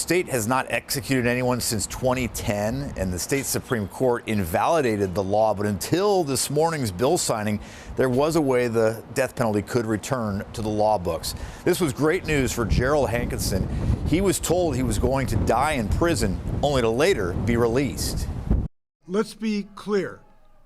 The state has not executed anyone since 2010, and the state Supreme Court invalidated the law. But until this morning's bill signing, there was a way the death penalty could return to the law books. This was great news for Gerald Hankinson. He was told he was going to die in prison, only to later be released. Let's be clear.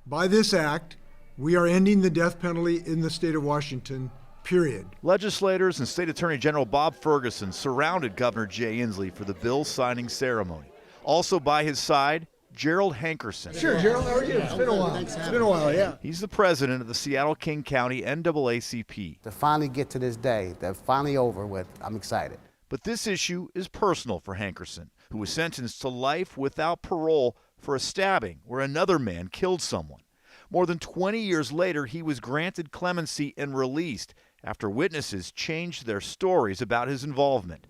By this act, we are ending the death penalty in the state of Washington. Period. Legislators and State Attorney General Bob Ferguson surrounded Governor Jay Inslee for the bill signing ceremony. Also by his side, Gerald Hankinson. Sure, Gerald, how are you? It's been a while. It's been a while, yeah. He's the president of the Seattle-King County NAACP. To finally get to this day, that's finally over with, I'm excited. But this issue is personal for Hankinson, who was sentenced to life without parole for a stabbing where another man killed someone. More than 20 years later, he was granted clemency and released after witnesses changed their stories about his involvement.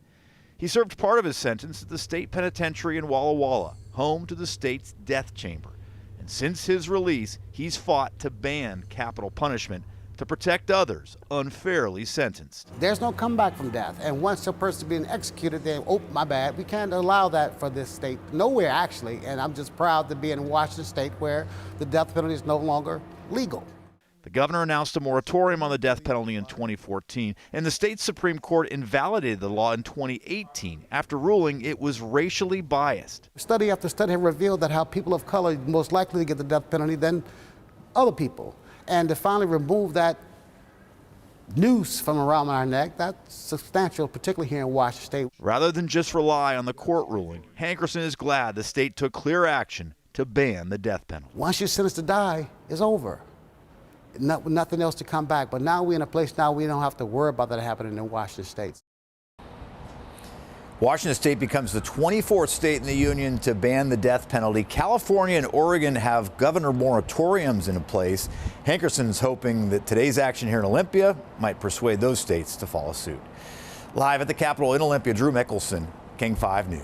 He served part of his sentence at the state penitentiary in Walla Walla, home to the state's death chamber. And since his release, he's fought to ban capital punishment to protect others unfairly sentenced. There's no comeback from death. And once a person being executed, they, oh, my bad, we can't allow that for this state. Nowhere, actually. And I'm just proud to be in Washington state where the death penalty is no longer legal. The governor announced a moratorium on the death penalty in 2014, and the state Supreme Court invalidated the law in 2018 after ruling it was racially biased. Study after study have revealed that how people of color are most likely to get the death penalty than other people. And to finally remove that noose from around our neck, that's substantial, particularly here in Washington state. Rather than just rely on the court ruling, Hankinson is glad the state took clear action to ban the death penalty. Once you're sentenced to die, it's over. Nothing else to come back. But now we're in a place now we don't have to worry about that happening in Washington state. Washington state becomes the 24th state in the union to ban the death penalty. California and Oregon have governor moratoriums in place. Hankinson's hoping that today's action here in Olympia might persuade those states to follow suit. Live at the Capitol in Olympia, Drew Mickelson, King 5 News.